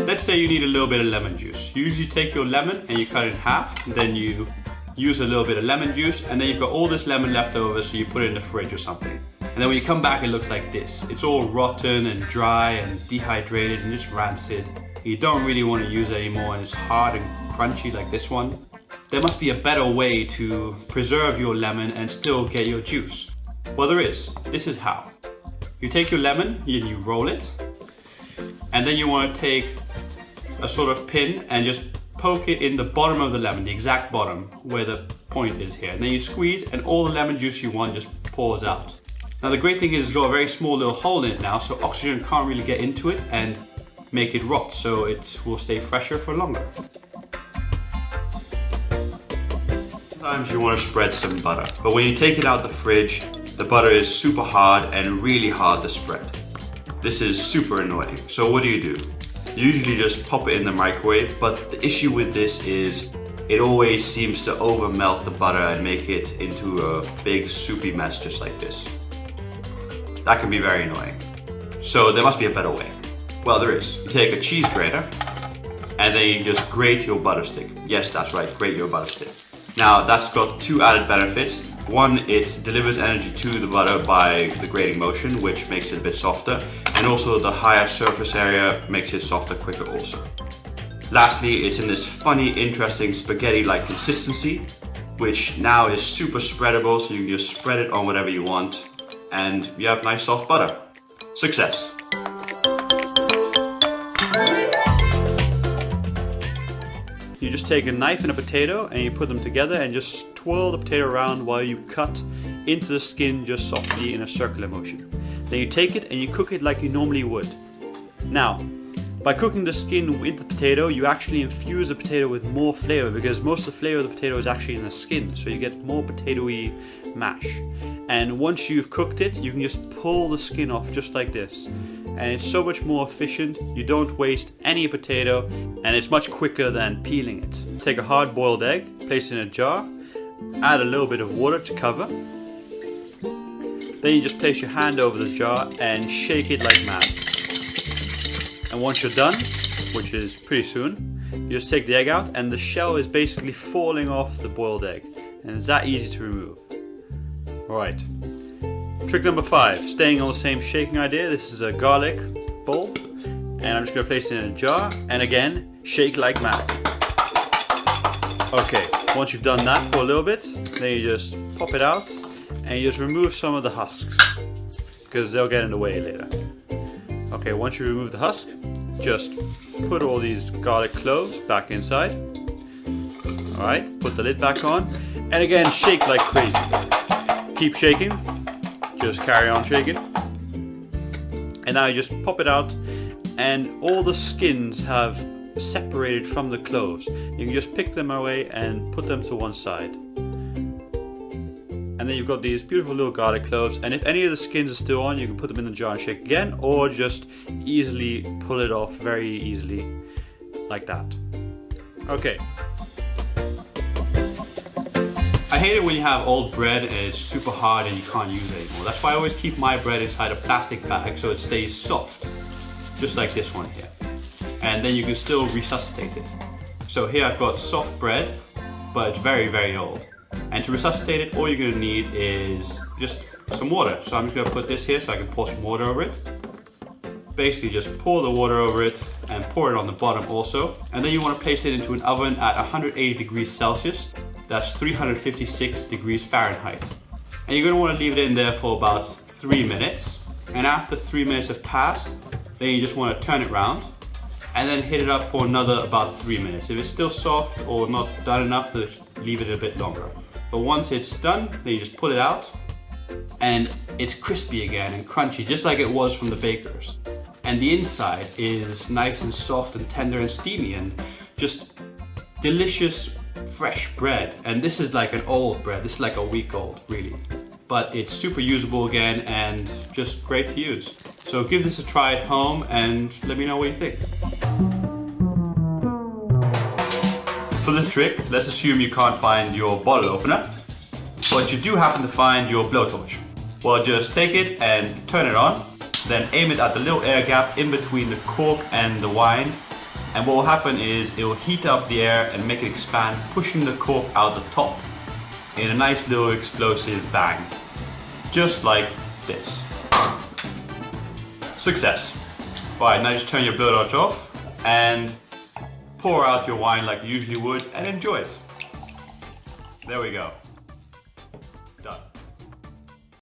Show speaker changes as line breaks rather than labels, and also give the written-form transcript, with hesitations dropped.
let's say you need a little bit of lemon juice. You usually take your lemon and you cut it in half, then you use a little bit of lemon juice, and then you've got all this lemon left over, so you put it in the fridge or something. And then when you come back, it looks like this. It's all rotten and dry and dehydrated and just rancid. You don't really want to use it anymore, and it's hard and crunchy like this one. There must be a better way to preserve your lemon and still get your juice. Well, there is. This is how. You take your lemon and you roll it, and then you want to take a sort of pin and just poke it in the bottom of the lemon, the exact bottom where the point is here. And then you squeeze, and all the lemon juice you want just pours out. Now the great thing is it's got a very small little hole in it now, so oxygen can't really get into it and make it rot, so it will stay fresher for longer. Sometimes you want to spread some butter, but when you take it out the fridge, the butter is super hard and really hard to spread. This is super annoying. So what do? You usually just pop it in the microwave, but the issue with this is it always seems to over melt the butter and make it into a big soupy mess just like this. That can be very annoying. So there must be a better way. Well, there is. You take a cheese grater and then you just grate your butter stick. Yes, that's right, grate your butter stick. Now that's got two added benefits. One, it delivers energy to the butter by the grating motion, which makes it a bit softer, and also the higher surface area makes it softer quicker also. Lastly, it's in this funny, interesting spaghetti-like consistency, which now is super spreadable, so you can just spread it on whatever you want, and you have nice soft butter. Success! You just take a knife and a potato and you put them together and just twirl the potato around while you cut into the skin just softly in a circular motion. Then you take it and you cook it like you normally would. Now, by cooking the skin with the potato, you actually infuse the potato with more flavor, because most of the flavor of the potato is actually in the skin, so you get more potatoey mash. And once you've cooked it, you can just pull the skin off just like this. And it's so much more efficient, you don't waste any potato, and it's much quicker than peeling it. Take a hard boiled egg, place it in a jar, add a little bit of water to cover. Then you just place your hand over the jar and shake it like mad. And once you're done, which is pretty soon, you just take the egg out and the shell is basically falling off the boiled egg. And it's that easy to remove. Alright. Trick number 5, staying on the same shaking idea. This is a garlic bowl, and I'm just going to place it in a jar, and again, shake like mad. Okay, once you've done that for a little bit, then you just pop it out, and you just remove some of the husks, because they'll get in the way later. Okay, once you remove the husk, just put all these garlic cloves back inside. Alright, put the lid back on, and again, shake like crazy. Keep shaking. Just carry on shaking, and now you just pop it out, and all the skins have separated from the cloves. You can just pick them away and put them to one side, and then you've got these beautiful little garlic cloves, and if any of the skins are still on, you can put them in the jar and shake again, or just easily pull it off very easily like that. Okay. I hate it when you have old bread and it's super hard and you can't use it anymore. That's why I always keep my bread inside a plastic bag so it stays soft, just like this one here. And then you can still resuscitate it. So here I've got soft bread, but it's very, very old. And to resuscitate it, all you're gonna need is just some water. So I'm just gonna put this here so I can pour some water over it. Basically just pour the water over it and pour it on the bottom also. And then you wanna place it into an oven at 180 degrees Celsius. That's 356 degrees Fahrenheit. And you're going to want to leave it in there for about 3 minutes. And after 3 minutes have passed, then you just want to turn it around and then hit it up for another about 3 minutes. If it's still soft or not done enough, then leave it a bit longer. But once it's done, then you just pull it out and it's crispy again and crunchy, just like it was from the bakers. And the inside is nice and soft and tender and steamy and just delicious fresh bread. And this is like an old bread. This is like a week old, really. But it's super usable again and just great to use. So give this a try at home and let me know what you think. For this trick, let's assume you can't find your bottle opener, but you do happen to find your blowtorch. Well, just take it and turn it on, then aim it at the little air gap in between the cork and the wine, And what will happen is it will heat up the air and make it expand, pushing the cork out the top in a nice little explosive bang. Just like this. Success. Right, now just turn your blowtorch off and pour out your wine like you usually would and enjoy it. There we go.